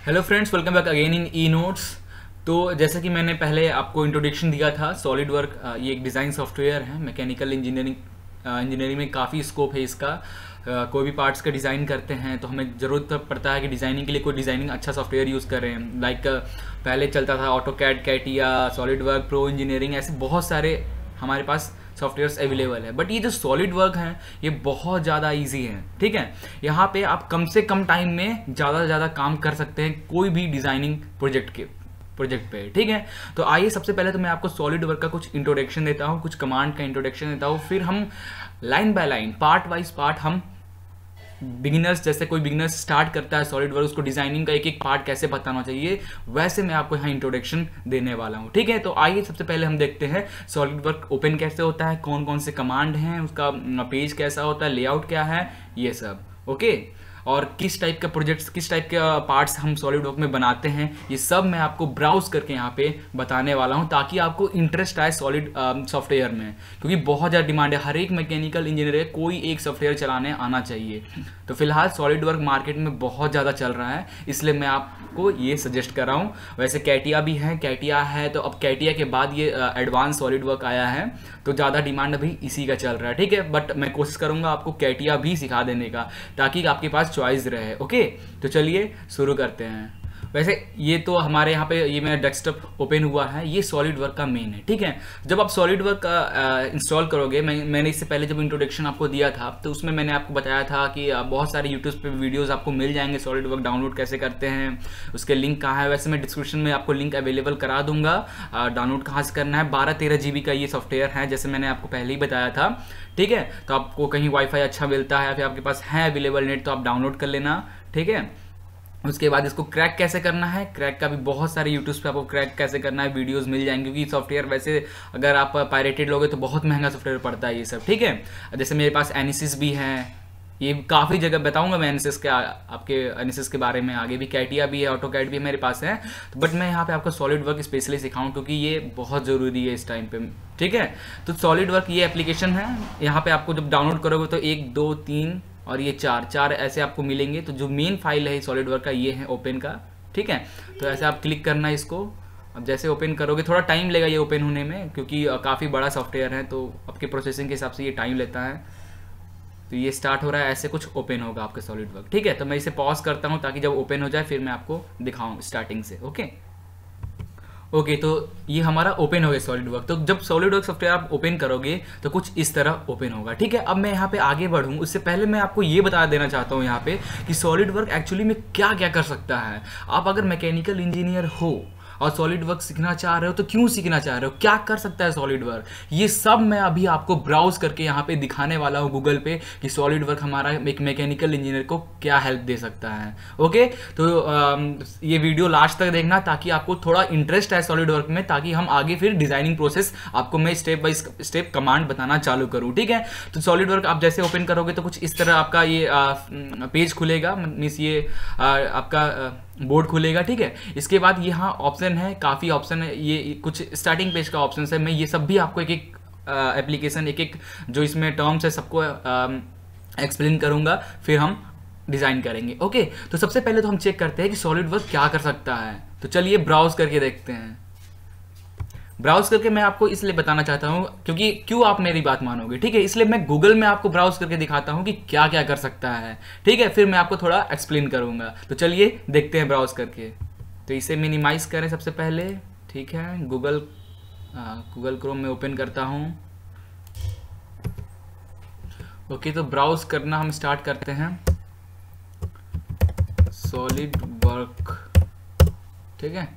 Hello friends, welcome back again in e notes. तो जैसा कि मैंने पहले आपको इंट्रोडक्शन दिया था, सॉलिड वर्क ये एक डिज़ाइन सॉफ्टवेयर है। मैकेनिकल इंजीनियरिंग में काफ़ी स्कोप है इसका। कोई भी पार्ट्स का डिज़ाइन करते हैं तो हमें ज़रूरत पड़ता है कि डिज़ाइनिंग के लिए कोई डिज़ाइनिंग अच्छा सॉफ्टवेयर यूज़ करें। लाइक पहले चलता था AutoCAD, CATIA, solid work, pro engineering, ऐसे बहुत सारे हमारे पास सॉफ्टवेयर्स अवेलेबल है। बट ये जो सॉलिड वर्क है ये बहुत ज़्यादा इजी है। ठीक है, यहाँ पे आप कम से कम टाइम में ज़्यादा से ज़्यादा काम कर सकते हैं कोई भी डिज़ाइनिंग प्रोजेक्ट पे। ठीक है, तो आइए सबसे पहले तो मैं आपको सॉलिड वर्क का कुछ इंट्रोडक्शन देता हूँ, कुछ कमांड का इंट्रोडक्शन देता हूँ, फिर हम line by line, part wise part, हम बिगिनर्स, जैसे कोई बिगिनर्स स्टार्ट करता है सॉलिड वर्क, उसको डिजाइनिंग का एक एक पार्ट कैसे बताना चाहिए, वैसे मैं आपको यहाँ इंट्रोडक्शन देने वाला हूँ। ठीक है, तो आइए सबसे पहले हम देखते हैं सॉलिड वर्क ओपन कैसे होता है, कौन कौन से कमांड हैं, उसका पेज कैसा होता है, लेआउट क्या है, ये सब। ओके, और किस टाइप का प्रोजेक्ट्स, किस टाइप के पार्ट्स हम सॉलिड वर्क में बनाते हैं, ये सब मैं आपको ब्राउज करके यहाँ पे बताने वाला हूँ, ताकि आपको इंटरेस्ट आए सॉलिड सॉफ्टवेयर में। क्योंकि बहुत ज़्यादा डिमांड है, हर एक मैकेनिकल इंजीनियर कोई एक सॉफ्टवेयर चलाने आना चाहिए। तो फिलहाल सॉलिड वर्क मार्केट में बहुत ज़्यादा चल रहा है, इसलिए मैं आपको ये सजेस्ट कर रहा हूँ। वैसे कैटिया भी है, कैटिया है, तो अब कैटिया के बाद ये एडवांस सॉलिड वर्क आया है, तो ज़्यादा डिमांड अभी इसी का चल रहा है। ठीक है, बट मैं कोशिश करूँगा आपको कैटिया भी सिखा देने का, ताकि आपके पास चॉइस रहे। ओके, तो चलिए शुरू करते हैं। वैसे ये तो हमारे यहाँ पे ये मेरा डेस्कटॉप ओपन हुआ है, ये सॉलिड वर्क का मेन है। ठीक है, जब आप सॉलिड वर्क इंस्टॉल करोगे, मैंने इससे पहले जब इंट्रोडक्शन आपको दिया था तो उसमें मैंने आपको बताया था कि बहुत सारे यूट्यूब पे वीडियोस आपको मिल जाएंगे सॉलिड वर्क डाउनलोड कैसे करते हैं, उसके लिंक कहाँ है। वैसे मैं डिस्क्रिप्शन में आपको लिंक अवेलेबल करा दूंगा, डाउनलोड कहाँ से करना है। 12-13 GB का ये सॉफ्टवेयर है, जैसे मैंने आपको पहले ही बताया था। ठीक है, तो आपको कहीं वाईफाई अच्छा मिलता है या फिर आपके पास है अवेलेबल नेट, तो आप डाउनलोड कर लेना। ठीक है, उसके बाद इसको क्रैक कैसे करना है, क्रैक का भी बहुत सारे यूट्यूब पे आपको क्रैक कैसे करना है वीडियोस मिल जाएंगे। क्योंकि सॉफ्टवेयर वैसे अगर आप पायरेटेड लोगे तो बहुत महंगा सॉफ्टवेयर पड़ता है ये सब। ठीक है, जैसे मेरे पास एनिसिस भी है, ये काफ़ी जगह बताऊंगा मैं एनिसिस के, आपके एनिसिस के बारे में आगे भी। कैटिया भी है, ऑटोकैड भी मेरे पास है, तो बट मैं यहाँ पे आपको सॉलिड वर्क स्पेशली सिखाऊं क्योंकि ये बहुत ज़रूरी है इस टाइम पे। ठीक है, तो सॉलिड वर्क ये एप्लीकेशन है, यहाँ पे आपको जब डाउनलोड करोगे तो 1 2 3 और ये चार ऐसे आपको मिलेंगे। तो जो मेन फाइल है सॉलिड वर्क का ये है ओपन का। ठीक है, तो ऐसे आप क्लिक करना है इसको। अब जैसे ओपन करोगे, थोड़ा टाइम लेगा ये ओपन होने में, क्योंकि काफ़ी बड़ा सॉफ्टवेयर है, तो आपके प्रोसेसिंग के हिसाब से ये टाइम लेता है। तो ये स्टार्ट हो रहा है, ऐसे कुछ ओपन होगा आपके सॉलिड वर्क। ठीक है, तो मैं इसे पॉज करता हूँ ताकि जब ओपन हो जाए फिर मैं आपको दिखाऊँ स्टार्टिंग से। ओके, तो ये हमारा ओपन हो गया सॉलिड वर्क। तो जब सॉलिड वर्क सॉफ्टवेयर आप ओपन करोगे तो कुछ इस तरह ओपन होगा। ठीक है, अब मैं यहाँ पे आगे बढ़ूँ उससे पहले मैं आपको ये बता देना चाहता हूँ यहाँ पे कि सॉलिड वर्क एक्चुअली में क्या क्या कर सकता है। आप अगर मैकेनिकल इंजीनियर हो और सॉलिड वर्क सीखना चाह रहे हो तो क्यों सीखना चाह रहे हो, क्या कर सकता है सॉलिड वर्क, ये सब मैं अभी आपको ब्राउज करके यहाँ पे दिखाने वाला हूँ गूगल पे कि सॉलिड वर्क हमारा एक मैकेनिकल इंजीनियर को क्या हेल्प दे सकता है। ओके, तो ये वीडियो लास्ट तक देखना ताकि आपको थोड़ा इंटरेस्ट है सॉलिड वर्क में, ताकि हम आगे फिर डिजाइनिंग प्रोसेस आपको मैं स्टेप बाय स्टेप कमांड बताना चालू करूँ। ठीक है, तो सॉलिड वर्क आप जैसे ओपन करोगे तो कुछ इस तरह आपका ये पेज खुलेगा, मीन्स ये आपका बोर्ड खुलेगा। ठीक है, इसके बाद यहाँ ऑप्शन है, काफ़ी ऑप्शन है, ये कुछ स्टार्टिंग पेज का ऑप्शन है। मैं ये सब भी आपको एक एक एप्लीकेशन, एक एक जो इसमें टर्म्स है सबको एक्सप्लेन करूँगा, फिर हम डिज़ाइन करेंगे। ओके, तो सबसे पहले तो हम चेक करते हैं कि सॉलिड वर्क क्या कर सकता है। तो चलिए ब्राउज करके देखते हैं। ब्राउज करके मैं आपको इसलिए बताना चाहता हूं क्योंकि क्यों आप मेरी बात मानोगे। ठीक है, इसलिए मैं गूगल में आपको ब्राउज करके दिखाता हूं कि क्या क्या कर सकता है। ठीक है, फिर मैं आपको थोड़ा एक्सप्लेन करूंगा। तो चलिए देखते हैं ब्राउज करके। तो इसे मिनिमाइज करें सबसे पहले। ठीक है, गूगल क्रोम में ओपन करता हूं। ओके, तो ब्राउज करना हम स्टार्ट करते हैं सॉलिड वर्क। ठीक है,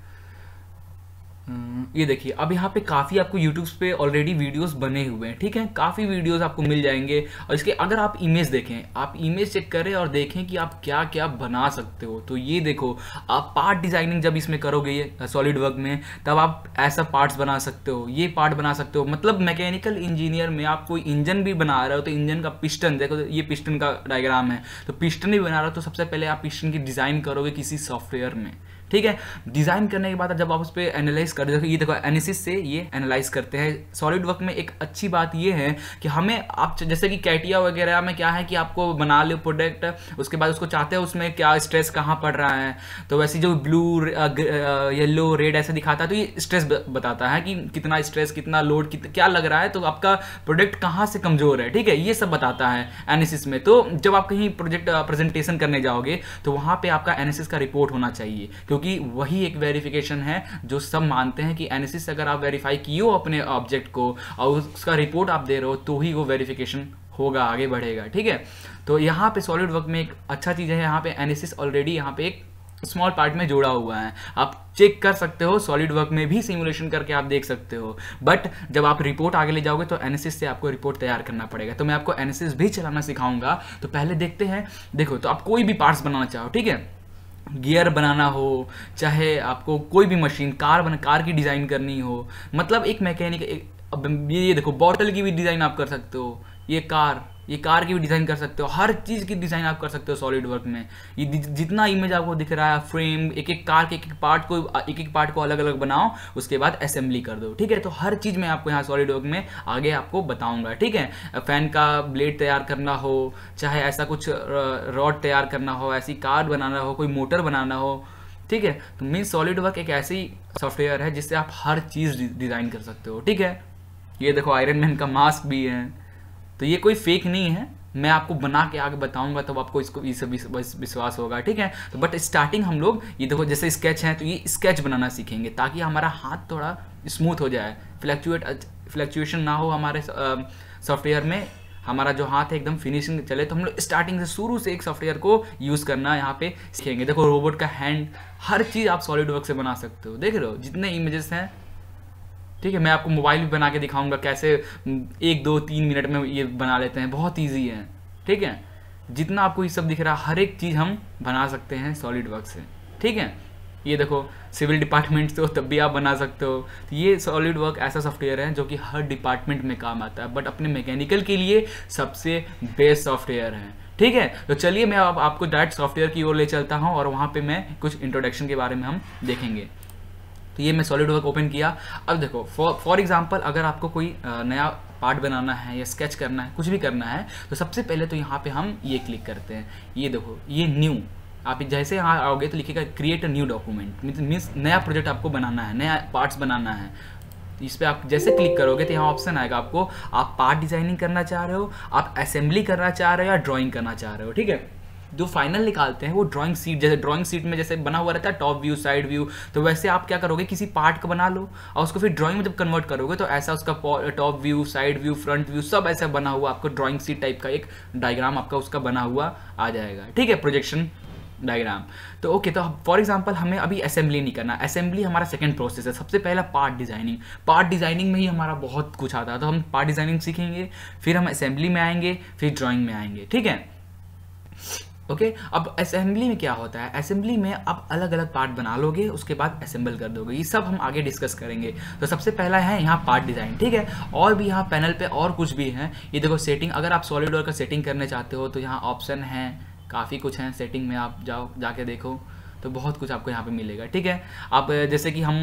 ये देखिए अब यहाँ पे काफ़ी आपको यूट्यूब पे ऑलरेडी वीडियोस बने हुए हैं। ठीक है, काफ़ी वीडियोस आपको मिल जाएंगे। और इसके अगर आप इमेज देखें, आप इमेज चेक करें और देखें कि आप क्या क्या बना सकते हो। तो ये देखो, आप पार्ट डिजाइनिंग जब इसमें करोगे ये सॉलिड वर्क में, तब आप ऐसा पार्ट्स बना सकते हो, ये पार्ट बना सकते हो। मतलब मैकेनिकल इंजीनियर में आप कोई इंजन भी बना रहे हो तो इंजन का पिस्टन देखो, ये पिस्टन का डायग्राम है, तो पिस्टन भी बना रहे हो तो सबसे पहले आप पिस्टन की डिज़ाइन करोगे किसी सॉफ्टवेयर में। ठीक है। डिज़ाइन करने के बाद जब आप उस पर एनालाइज कर देखो, ये देखो एनालिसिस से ये एनालाइज करते हैं। सॉलिड वर्क में एक अच्छी बात ये है कि हमें आप जैसे कि कैटिया वगैरह में क्या है कि आपको बना लो प्रोडक्ट, उसके बाद उसको चाहते हो उसमें क्या स्ट्रेस कहाँ पड़ रहा है, तो वैसे जो ब्लू येलो रेड ऐसे दिखाता है तो ये स्ट्रेस बताता है कि कितना स्ट्रेस, कितना लोड, क्या लग रहा है, तो आपका प्रोडक्ट कहाँ से कमजोर है, ठीक है, ये सब बताता है एनालिसिस में। तो जब आप कहीं प्रोजेक्ट प्रेजेंटेशन करने जाओगे तो वहाँ पे आपका एनालिसिस का रिपोर्ट होना चाहिए, क्योंकि वही एक वेरिफिकेशन है जो सब मानते हैं कि एनालिसिस अगर आप वेरीफाई किए हो अपने ऑब्जेक्ट को और उसका रिपोर्ट आप दे रहे हो तो ही वो वेरिफिकेशन होगा, आगे बढ़ेगा, ठीक है। तो यहाँ पे सॉलिड वर्क में एक अच्छा चीज़ है, यहाँ पे एनालिसिस ऑलरेडी यहाँ पे एक स्मॉल पार्ट में जोड़ा हुआ है, आप चेक कर सकते हो, सॉलिड वर्क में भी सिमुलेशन करके आप देख सकते हो। बट जब आप रिपोर्ट आगे ले जाओगे तो एनालिसिस से आपको रिपोर्ट तैयार करना पड़ेगा, तो मैं आपको एनालिसिस भी चलाना सिखाऊंगा। तो पहले देखते हैं, देखो तो आप कोई भी पार्ट्स बनाना चाहो, ठीक है, गियर बनाना हो, चाहे आपको कोई भी मशीन कार की डिज़ाइन करनी हो, मतलब एक मैकेनिक, अब ये देखो बॉटल की भी डिज़ाइन आप कर सकते हो, ये कार की भी डिज़ाइन कर सकते हो, हर चीज़ की डिज़ाइन आप कर सकते हो सॉलिड वर्क में। ये जितना इमेज आपको दिख रहा है, फ्रेम, एक एक कार के एक एक पार्ट को अलग अलग बनाओ, उसके बाद असेंबली कर दो, ठीक है। तो हर चीज़ मैं आपको यहाँ सॉलिड वर्क में आगे आपको बताऊंगा, ठीक है। फैन का ब्लेड तैयार करना हो, चाहे ऐसा कुछ रॉड तैयार करना हो, ऐसी कार बनाना हो, कोई मोटर बनाना हो, ठीक है। तो मीन सॉलिड वर्क एक ऐसी सॉफ्टवेयर है जिससे आप हर चीज़ डिज़ाइन कर सकते हो, ठीक है। ये देखो आयरन मैन का मास्क भी है, तो ये कोई फेक नहीं है, मैं आपको बना के आगे बताऊंगा तब आपको इसको इससे विश्वास होगा, ठीक है। तो बट स्टार्टिंग हम लोग ये देखो जैसे स्केच है तो ये स्केच बनाना सीखेंगे ताकि हमारा हाथ थोड़ा स्मूथ हो जाए, फ्लैक्चुएशन ना हो हमारे सॉफ्टवेयर में, हमारा जो हाथ है एकदम फिनिशिंग चले। तो हम लोग स्टार्टिंग से शुरू से एक सॉफ्टवेयर को यूज़ करना यहाँ पे सीखेंगे। देखो रोबोट का हैंड, हर चीज़ आप सॉलिड वर्क से बना सकते हो, देख रहे हो जितने इमेजेस हैं, ठीक है। मैं आपको मोबाइल भी बना के दिखाऊंगा कैसे 1 2 3 मिनट में ये बना लेते हैं, बहुत इजी है, ठीक है। जितना आपको ये सब दिख रहा है हर एक चीज़ हम बना सकते हैं सॉलिड वर्क से, ठीक है। ये देखो सिविल डिपार्टमेंट से हो तब भी आप बना सकते हो। तो ये सॉलिड वर्क ऐसा सॉफ्टवेयर है जो कि हर डिपार्टमेंट में काम आता है, बट अपने मैकेनिकल के लिए सबसे बेस्ट सॉफ्टवेयर है, ठीक है। तो चलिए मैं अब आपको डायरेक्ट सॉफ्टवेयर की ओर ले चलता हूँ और वहाँ पर मैं कुछ इंट्रोडक्शन के बारे में हम देखेंगे। तो ये मैं सॉलिड वर्क ओपन किया। अब देखो फॉर एग्जांपल अगर आपको कोई नया पार्ट बनाना है या स्केच करना है, कुछ भी करना है, तो सबसे पहले तो यहाँ पे हम ये क्लिक करते हैं, ये देखो ये न्यू, आप जैसे यहाँ आओगे तो लिखेगा create a new document, means नया प्रोजेक्ट आपको बनाना है, नया पार्ट्स बनाना है। इस पर आप जैसे क्लिक करोगे तो यहाँ ऑप्शन आएगा आपको, आप पार्ट डिजाइनिंग करना चाह रहे हो, आप असेंबली करना चाह रहे हो या ड्राइंग करना चाह रहे हो, ठीक है। जो फाइनल निकालते हैं वो ड्राइंग सीट, जैसे ड्राइंग सीट में जैसे बना हुआ रहता है टॉप व्यू साइड व्यू, तो वैसे आप क्या करोगे किसी पार्ट का बना लो और उसको फिर ड्राइंग में जब कन्वर्ट करोगे तो ऐसा उसका top view, side view, front view सब ऐसा बना हुआ आपको ड्राइंग सीट टाइप का एक डायग्राम आपका उसका बना हुआ आ जाएगा, ठीक है, प्रोजेक्शन डायग्राम। तो ओके, तो फॉर एग्जांपल हमें अभी असेंबली नहीं करना, असेंबली हमारा सेकंड प्रोसेस है। सबसे पहला पार्ट डिजाइनिंग में ही हमारा बहुत कुछ आता है, तो हम पार्ट डिजाइनिंग सीखेंगे, फिर हम असेंबली में आएंगे, फिर ड्राइंग में आएंगे, ठीक है। ओके, अब असेंबली में क्या होता है, असेंबली में आप अलग अलग पार्ट बना लोगे, उसके बाद असेंबल कर दोगे, ये सब हम आगे डिस्कस करेंगे। तो सबसे पहला है यहाँ पार्ट डिज़ाइन, ठीक है। और भी यहाँ पैनल पे और कुछ भी है, ये देखो सेटिंग, अगर आप सॉलिड वर्क का सेटिंग करने चाहते हो तो यहाँ ऑप्शन है, काफ़ी कुछ है सेटिंग में, आप जाके देखो तो बहुत कुछ आपको यहाँ पे मिलेगा, ठीक है। आप जैसे कि हम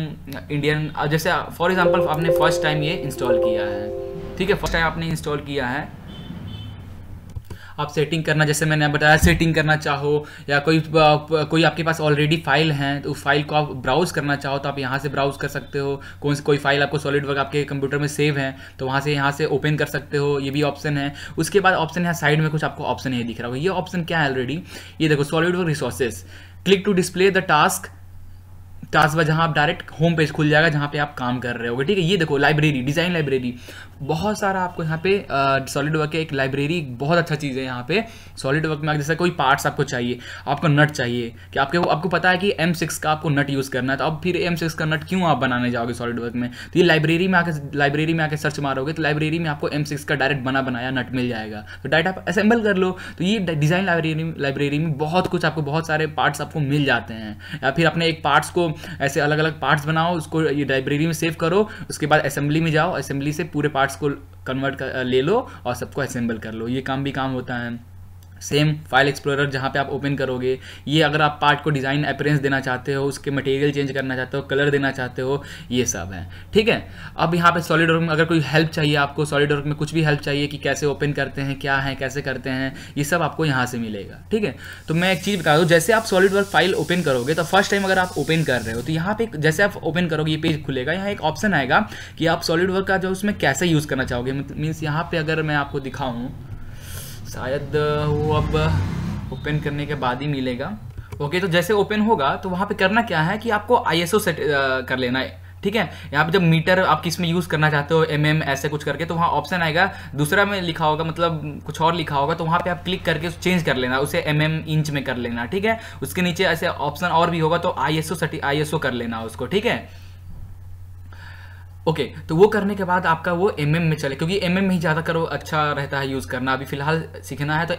इंडियन, जैसे फॉर एग्जांपल आपने फर्स्ट टाइम ये इंस्टॉल किया है, ठीक है, फर्स्ट टाइम आपने इंस्टॉल किया है, आप सेटिंग करना, जैसे मैंने बताया सेटिंग करना चाहो या कोई आपके पास ऑलरेडी फाइल है तो उस फाइल को आप ब्राउज़ करना चाहो तो आप यहाँ से ब्राउज़ कर सकते हो। कोई फाइल आपको सॉलिड वर्क आपके कंप्यूटर में सेव है तो वहाँ से यहाँ से ओपन कर सकते हो, ये भी ऑप्शन है। उसके बाद ऑप्शन है साइड में कुछ आपको ऑप्शन ये दिख रहा होगा, ये ऑप्शन क्या है ऑलरेडी, ये देखो solid work resources, click to display the task bar, जहाँ आप डायरेक्ट होम पेज खुल जाएगा जहाँ पे आप काम कर रहे होगे, ठीक है। ये देखो लाइब्रेरी, डिज़ाइन लाइब्रेरी, बहुत सारा आपको यहाँ पे सॉलिड वर्क के एक लाइब्रेरी बहुत अच्छा चीज़ है यहाँ पे सॉलिड वर्क में। जैसे कोई पार्ट्स आपको चाहिए, आपको नट चाहिए कि आपको पता है कि M6 का आपको नट यूज़ करना है, तो अब फिर M6 का नट क्यों आप बनाने जाओगे सॉलिड वर्क में, तो ये लाइब्रेरी में आके सर्च मारोगे तो लाइब्रेरी में आपको M6 का डायरेक्ट बनाया नट मिल जाएगा, तो डायरेक्ट आप असेंबल कर लो। तो ये डिज़ाइन लाइब्रेरी में बहुत कुछ आपको, बहुत सारे पार्ट्स आपको मिल जाते हैं। या फिर अपने एक पार्ट्स को ऐसे अलग अलग पार्ट्स बनाओ, उसको ये लाइब्रेरी में सेव करो, उसके बाद असेंबली में जाओ, असेंबली से पूरे पार्ट्स को कन्वर्ट ले लो और सबको असेंबल कर लो, ये काम भी काम होता है। सेम फाइल एक्सप्लोरर जहाँ पे आप ओपन करोगे, ये अगर आप पार्ट को डिज़ाइन अपीयरेंस देना चाहते हो, उसके मटेरियल चेंज करना चाहते हो, कलर देना चाहते हो, ये सब है। ठीक है, अब यहाँ पे सॉलिडवर्क में अगर कोई हेल्प चाहिए आपको, सॉलिडवर्क में कुछ भी हेल्प चाहिए कि कैसे ओपन करते हैं, क्या है, कैसे करते हैं, ये सब आपको यहाँ से मिलेगा। ठीक है, तो मैं एक चीज़ बता दूँ, जैसे आप सॉलिडवर्क फाइल ओपन करोगे तो फर्स्ट टाइम अगर आप ओपन कर रहे हो तो यहाँ पे जैसे आप ओपन करोगे ये पेज खुलेगा, यहाँ एक ऑप्शन आएगा कि आप सॉलिडवर्क का जो उसमें कैसे यूज़ करना चाहोगे। मीन्स यहाँ पे अगर मैं आपको दिखाऊँ, शायद वो अब ओपन करने के बाद ही मिलेगा। ओके, तो जैसे ओपन होगा तो वहाँ पे करना क्या है कि आपको ISO सेट कर लेना है। ठीक है, यहाँ पे जब मीटर आप किस में यूज़ करना चाहते हो, ऐसे कुछ करके, तो वहाँ ऑप्शन आएगा, दूसरा में लिखा होगा, मतलब कुछ और लिखा होगा, तो वहाँ पे आप क्लिक करके चेंज कर लेना, उसे इंच में कर लेना। ठीक है, उसके नीचे ऐसे ऑप्शन और भी होगा तो ISO कर लेना उसको। ठीक है, ओके, तो वो करने के बाद आपका वो में चले, क्योंकि में ही ज़्यादा करो अच्छा रहता है यूज़ करना। अभी फिलहाल सीखना है तो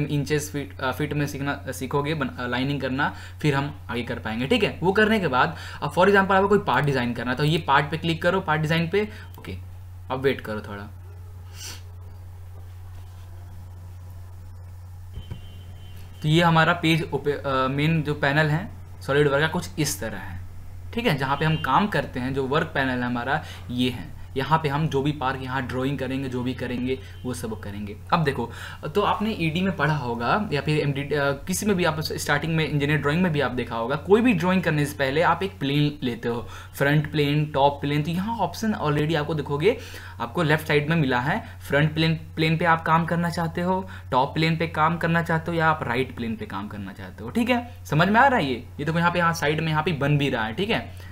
इंचेस फीट में सीखोगे लाइनिंग करना, फिर हम आगे कर पाएंगे। ठीक है, वो करने के बाद अब फॉर एग्जांपल आपको कोई पार्ट डिज़ाइन करना है तो ये पार्ट पे क्लिक करो, पार्ट डिज़ाइन पे। ओके, अब वेट करो थोड़ा। तो ये हमारा पेज मेन जो पैनल है सॉलिडवर्क का कुछ इस तरह है। ठीक है, जहाँ पे हम काम करते हैं, जो वर्क पैनल है हमारा ये है। यहाँ पे हम जो भी पार्क यहाँ ड्राइंग करेंगे, जो भी करेंगे वो सब करेंगे। अब देखो, तो आपने ED में पढ़ा होगा या फिर MD किसी में भी आप स्टार्टिंग में इंजीनियर ड्राइंग में भी आप देखा होगा, कोई भी ड्राइंग करने से पहले आप एक प्लेन लेते हो, फ्रंट प्लेन, टॉप प्लेन। तो यहाँ ऑप्शन ऑलरेडी आपको देखोगे, आपको लेफ्ट साइड में मिला है, फ्रंट प्लेन पे आप काम करना चाहते हो, टॉप प्लेन पे काम करना चाहते हो, या आप राइट प्लेन पे काम करना चाहते हो। ठीक है, समझ में आ रहा है ये देखो यहाँ पे, यहाँ साइड में यहाँ पे बन भी रहा है। ठीक है,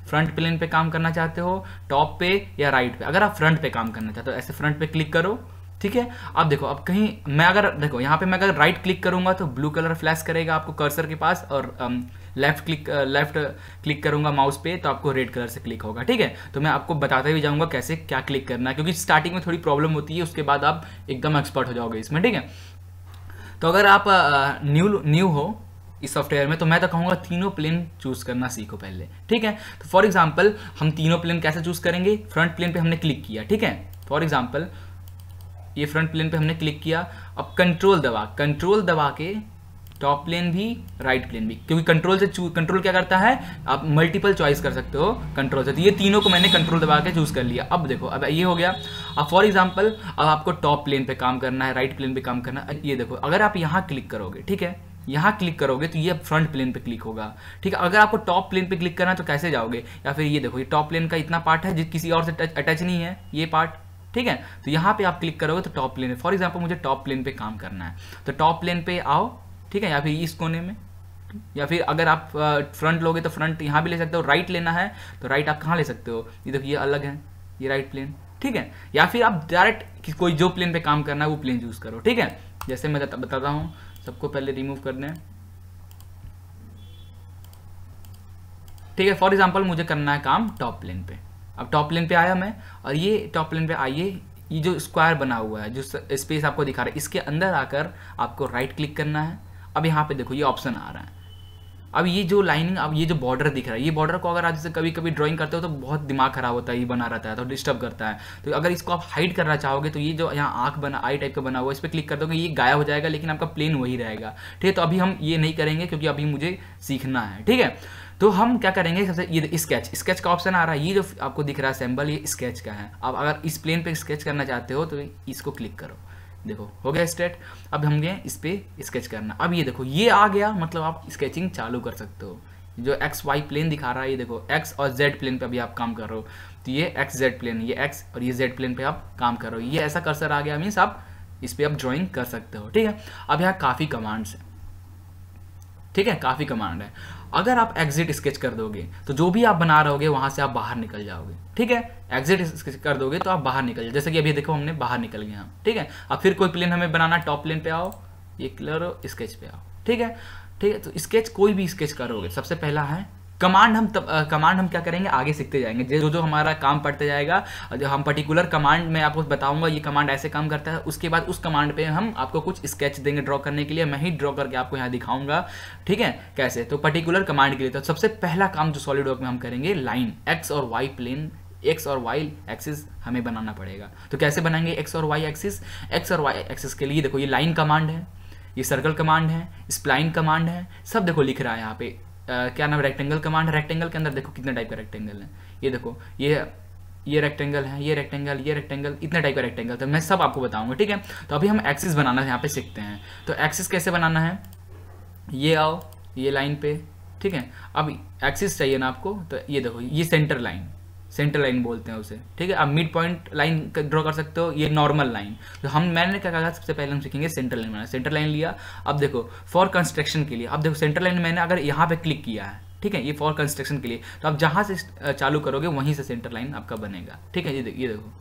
फ्रंट प्लेन पे काम करना चाहते हो, टॉप पे या राइट पे। अगर आप फ्रंट पे काम करना चाहते हो, ऐसे फ्रंट पे क्लिक करो। ठीक है, अब देखो, अब कहीं मैं अगर देखो यहाँ पे मैं अगर राइट क्लिक करूंगा तो ब्लू कलर फ्लैश करेगा आपको कर्सर के पास, और लेफ्ट क्लिक करूंगा माउस पे तो आपको रेड कलर से क्लिक होगा। ठीक है, तो मैं आपको बताते भी जाऊंगा कैसे क्या क्लिक करना है, क्योंकि स्टार्टिंग में थोड़ी प्रॉब्लम होती है, उसके बाद आप एकदम एक्सपर्ट हो जाओगे इसमें। ठीक है, तो अगर आप न्यू हो इस सॉफ्टवेयर में तो मैं तो कहूँगा तीनों प्लेन चूज करना सीखो पहले। ठीक है, तो फॉर एग्जांपल हम तीनों प्लेन कैसे चूज करेंगे, फ्रंट प्लेन पे हमने क्लिक किया। ठीक है, फॉर एग्जांपल ये फ्रंट प्लेन पे हमने क्लिक किया, अब कंट्रोल दबा के टॉप प्लेन भी, राइट प्लेन भी, क्योंकि कंट्रोल क्या करता है, आप मल्टीपल चॉइस कर सकते हो कंट्रोल से। तो ये तीनों को मैंने कंट्रोल दबा के चूज कर लिया। अब देखो, अब ये हो गया। अब फॉर एग्जांपल अब आपको टॉप प्लेन पे काम करना है, राइट प्लेन पे काम करना है। ये देखो, अगर आप यहाँ क्लिक करोगे, ठीक है, यहाँ क्लिक करोगे तो ये फ्रंट प्लेन पे क्लिक होगा। ठीक है, अगर आपको टॉप प्लेन पे क्लिक करना है तो कैसे जाओगे, या फिर ये देखो, ये टॉप प्लेन का इतना पार्ट है जो किसी और से अटैच नहीं है, ये पार्ट। ठीक है, तो यहाँ पे आप क्लिक करोगे तो टॉप प्लेन है। फॉर एग्जांपल मुझे टॉप प्लेन पे काम करना है तो टॉप प्लेन पे आओ। ठीक है, या फिर इस कोने में, या फिर अगर आप फ्रंट लोगे तो फ्रंट यहाँ भी ले सकते हो। राइट लेना है तो राइट आप कहाँ ले सकते हो, ये देखो, ये अलग है, ये राइट प्लेन। ठीक है, या फिर आप डायरेक्ट कोई जो प्लेन पे काम करना है वो प्लेन चूज करो। ठीक है, जैसे मैं बताता हूँ, सबको पहले रिमूव करना है। ठीक है, फॉर एग्जांपल मुझे करना है काम टॉप प्लेन पे। अब टॉप प्लेन पे आया मैं, और ये टॉप प्लेन पे आइए, ये जो स्क्वायर बना हुआ है, जो स्पेस आपको दिखा रहा है, इसके अंदर आकर आपको राइट क्लिक करना है। अब यहाँ पे देखो ये ऑप्शन आ रहा है। अब ये जो लाइनिंग, अब ये जो बॉर्डर दिख रहा है, ये बॉर्डर को अगर आप जैसे कभी कभी ड्राइंग करते हो तो बहुत दिमाग खराब होता है, ये बना रहता है तो डिस्टर्ब करता है। तो अगर इसको आप हाइड करना चाहोगे तो ये जो यहाँ आँख बना, आई टाइप का बना हुआ है, इस पर क्लिक कर दोगे, ये गायब हो जाएगा, लेकिन आपका प्लेन वही रहेगा। ठीक है, तो अभी हम ये नहीं करेंगे क्योंकि अभी मुझे सीखना है। ठीक है, तो हम क्या करेंगे, सबसे ये स्केच का ऑप्शन आ रहा है, ये जो आपको दिख रहा है सिंबल, ये स्केच का है। अब अगर इस प्लेन पे स्केच करना चाहते हो तो इसको क्लिक करो, देखो हो गया स्ट्रेट। अब हम गए इस पे स्केच करना, अब ये देखो ये आ गया, मतलब आप स्केचिंग चालू कर सकते हो। जो XY प्लेन दिखा रहा है, ये देखो X और Z प्लेन पे अभी आप काम कर रहे हो, तो ये XZ प्लेन, ये X और ये Z प्लेन पे आप काम कर रहे हो। ये ऐसा कर्सर आ गया, मीन्स आप इस पे आप ड्राइंग कर सकते हो। ठीक है, अब यहाँ काफ़ी कमांड्स है। ठीक है, काफ़ी कमांड है। अगर आप एग्जिट स्केच कर दोगे तो जो भी आप बना रहोगे वहाँ से आप बाहर निकल जाओगे। ठीक है, एग्जिट स्केच कर दोगे तो आप बाहर निकल जाओगे, जैसे कि अभी देखो हमने बाहर निकल गए हम। ठीक है, अब फिर कोई प्लेन हमें बनाना, टॉप प्लेन पे आओ, ये कलर स्केच पे आओ। ठीक है, तो स्केच कोई भी स्केच करोगे, सबसे पहला है कमांड। हम क्या करेंगे, आगे सीखते जाएंगे, जो हमारा काम पड़ते जाएगा। जो हम पर्टिकुलर कमांड में आपको बताऊंगा, ये कमांड ऐसे काम करता है, उसके बाद उस कमांड पे हम आपको कुछ स्केच देंगे ड्रॉ करने के लिए, मैं ही ड्रॉ करके आपको यहाँ दिखाऊंगा। ठीक है, कैसे, तो पर्टिकुलर कमांड के लिए तो सबसे पहला काम जो सॉलिडवर्क में हम करेंगे, लाइन X और Y प्लेन एक्स और वाई एक्सिस हमें बनाना पड़ेगा। तो कैसे बनाएंगे एक्स और वाई एक्सिस? एक्स और वाई एक्सिस के लिए देखो ये लाइन कमांड है, ये सर्कल कमांड है, स्प्लाइन कमांड है, सब देखो लिख रहा है यहाँ पे। क्या नाम, रेक्टेंगल कमांड है। रेक्टेंगल के अंदर देखो कितने टाइप का रेक्टेंगल है, ये देखो ये रेक्टेंगल है, ये रेक्टेंगल, इतने टाइप का रेक्टेंगल। तो मैं सब आपको बताऊंगा, ठीक है। तो अभी हम एक्सिस बनाना यहाँ पे सीखते हैं। तो एक्सिस कैसे बनाना है, ये आओ ये लाइन पे, ठीक है। अब एक्सिस चाहिए ना आपको, तो ये देखो ये सेंटर लाइन बोलते हैं उसे, ठीक है। अब मिड पॉइंट लाइन ड्रॉ कर सकते हो, ये नॉर्मल लाइन। तो मैंने क्या कहा, सबसे पहले हम सीखेंगे सेंटर लाइन बनाना। सेंटर लाइन लिया, अब देखो फॉर कंस्ट्रक्शन के लिए, अब देखो सेंटर लाइन मैंने अगर यहाँ पे क्लिक किया है, ठीक है, ये फॉर कंस्ट्रक्शन के लिए, तो आप जहाँ से चालू करोगे वहीं से सेंटर लाइन आपका बनेगा, ठीक है। ये देखो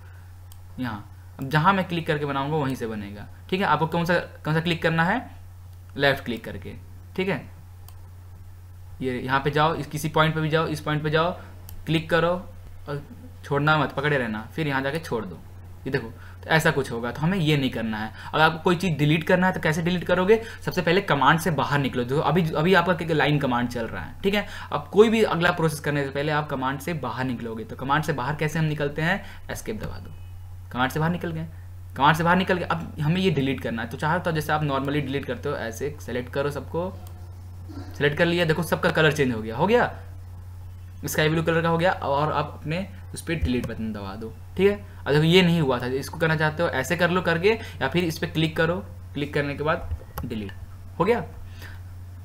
यहाँ, अब जहाँ मैं क्लिक करके बनाऊंगा वहीं से बनेगा, ठीक है। आपको कौन सा क्लिक करना है, लेफ्ट क्लिक करके, ठीक है। ये यहाँ पे जाओ, किसी पॉइंट पे भी जाओ, इस पॉइंट पे जाओ, क्लिक करो और छोड़ना मत, पकड़े रहना, फिर यहाँ जाके छोड़ दो, ये देखो। तो ऐसा कुछ होगा, तो हमें ये नहीं करना है। अगर आपको कोई चीज़ डिलीट करना है तो कैसे डिलीट करोगे, सबसे पहले कमांड से बाहर निकलो। जो अभी आपका लाइन कमांड चल रहा है, ठीक है। अब कोई भी अगला प्रोसेस करने से पहले आप कमांड से बाहर निकलोगे। तो कमांड से बाहर कैसे हम निकलते हैं, एस्केप दबा दो, कमांड से बाहर निकल गए। कमांड से बाहर निकल गए, अब हमें ये डिलीट करना है। तो चाहे तो जैसे आप नॉर्मली डिलीट करते हो, ऐसे सेलेक्ट करो, सबको सेलेक्ट कर लिया, देखो सबका कलर चेंज हो गया, स्काई ब्लू कलर का हो गया। और आप अपने उस पर डिलीट बटन दबा दो, ठीक है। अब देखो ये नहीं हुआ था, इसको करना चाहते हो ऐसे कर लो करके, या फिर इस पर क्लिक करो, क्लिक करने के बाद डिलीट हो गया।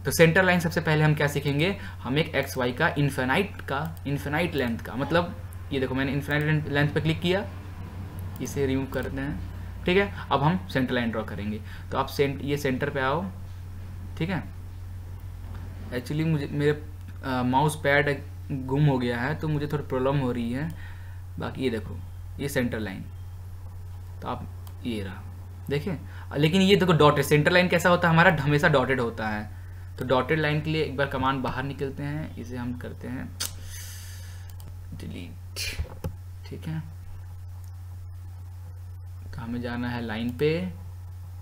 तो सेंटर लाइन सबसे पहले हम क्या सीखेंगे, हम एक एक्स वाई का इन्फिनाइट लेंथ का, मतलब ये देखो मैंने इन्फिनाइट लेंथ पे क्लिक किया, इसे रिमूव करते हैं, ठीक है। अब हम सेंटर लाइन ड्रॉ करेंगे। तो आप ये सेंटर पे आओ, ठीक है। एक्चुअली मेरे माउस पैड गुम हो गया है, तो मुझे थोड़ी प्रॉब्लम हो रही है। बाकी ये देखो ये सेंटर लाइन, तो आप ये रहा, देखें। लेकिन ये देखो डॉटेड, सेंटर लाइन कैसा होता है हमारा, हमेशा डॉटेड होता है। तो डॉटेड लाइन के लिए एक बार कमांड बाहर निकलते हैं, इसे हम करते हैं डिलीट, ठीक है। तो हमें जाना है लाइन पे,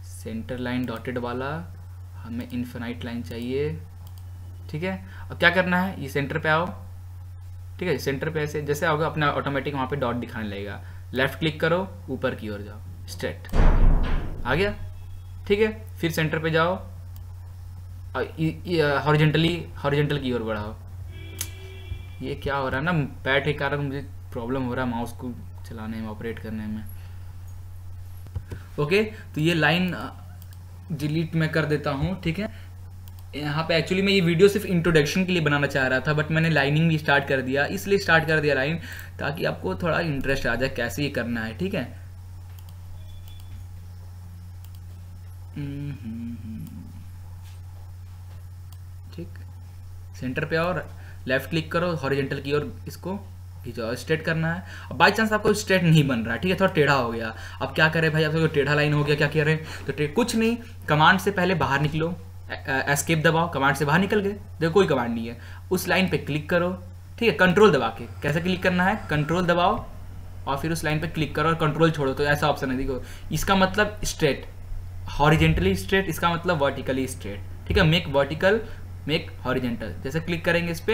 सेंटर लाइन डॉटेड वाला, हमें इन्फिनाइट लाइन चाहिए, ठीक है। अब क्या करना है, ये सेंटर पे आओ, ठीक है। सेंटर पे ऐसे जैसे आओगे अपना ऑटोमेटिक वहाँ पे डॉट दिखाने लगेगा। लेफ्ट क्लिक करो, ऊपर की ओर जाओ, स्ट्रेट आ गया, ठीक है। फिर सेंटर पे जाओ, हॉरिजॉन्टल की ओर बढ़ाओ। ये क्या हो रहा है ना, पैड के कारण मुझे प्रॉब्लम हो रहा है माउस को चलाने में, ऑपरेट करने में। ओके, तो ये लाइन डिलीट मैं कर देता हूँ, ठीक है। यहाँ पे एक्चुअली मैं ये वीडियो सिर्फ इंट्रोडक्शन के लिए बनाना चाह रहा था, बट मैंने लाइनिंग भी स्टार्ट कर दिया, इसलिए स्टार्ट कर दिया लाइन, ताकि आपको थोड़ा इंटरेस्ट आ जाए कैसे ये करना है, ठीक है। ठीक, सेंटर पे और लेफ्ट क्लिक करो, हॉरिजॉन्टल की ओर इसको खींचो, स्ट्रेट करना है। अब बाई चांस आपको स्ट्रेट नहीं बन रहा है, ठीक है, थोड़ा टेढ़ा हो गया, अब क्या करें भाई, आपको टेढ़ा लाइन हो गया, क्या करें। तो कुछ नहीं, कमांड से पहले बाहर निकलो, एस्केप दबाओ, कमांड से बाहर निकल गए, देखो कोई कमांड नहीं है, उस लाइन पे क्लिक करो, ठीक है। कंट्रोल दबा के, कैसे क्लिक करना है, कंट्रोल दबाओ और फिर उस लाइन पे क्लिक करो और कंट्रोल छोड़ो, तो ऐसा ऑप्शन है, देखो इसका मतलब स्ट्रेट, हॉरिजेंटली स्ट्रेट, इसका मतलब वर्टिकली स्ट्रेट, ठीक है। मेक वर्टिकल, मेक हॉरिजेंटल, जैसे क्लिक करेंगे इस पे,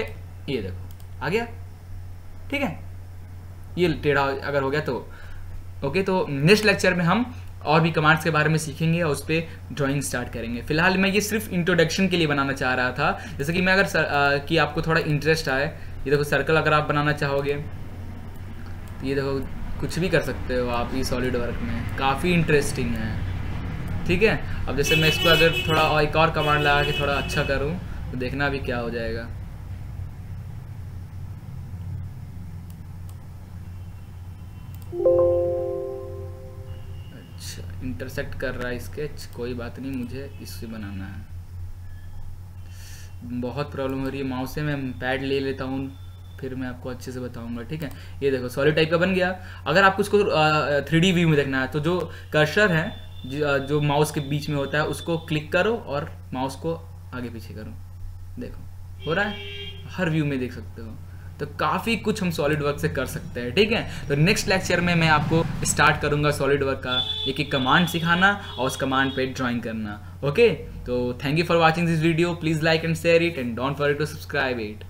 ये देखो आ गया, ठीक है। ये टेढ़ा अगर हो गया तो ओके। तो नेक्स्ट लेक्चर में हम और भी कमांड्स के बारे में सीखेंगे और उस पर ड्राइंग स्टार्ट करेंगे। फिलहाल मैं ये सिर्फ इंट्रोडक्शन के लिए बनाना चाह रहा था, जैसे कि मैं अगर कि आपको थोड़ा इंटरेस्ट आए, ये देखो सर्कल अगर आप बनाना चाहोगे तो ये देखो कुछ भी कर सकते हो आप, ये सॉलिड वर्क में काफ़ी इंटरेस्टिंग है, ठीक है। अब जैसे मैं इसको अगर थोड़ा एक और कमांड लगा के थोड़ा अच्छा करूँ तो देखना अभी क्या हो जाएगा। इंटरसेक्ट कर रहा है स्केच, कोई बात नहीं, मुझे इससे बनाना है। बहुत प्रॉब्लम हो रही है माउस से, मैं पैड ले लेता हूँ फिर मैं आपको अच्छे से बताऊंगा, ठीक है। ये देखो सॉलिड टाइप का बन गया। अगर आपको इसको 3D व्यू में देखना है तो जो कर्सर है जो माउस के बीच में होता है उसको क्लिक करो और माउस को आगे पीछे करो, देखो हो रहा है, हर व्यू में देख सकते हो। तो काफ़ी कुछ हम सॉलिड वर्क से कर सकते हैं, ठीक है। तो नेक्स्ट लेक्चर में मैं आपको स्टार्ट करूंगा सॉलिड वर्क का एक कमांड सिखाना और उस कमांड पे ड्राइंग करना, ओके। तो thank you for watching this video, please like and share it and don't forget to subscribe it.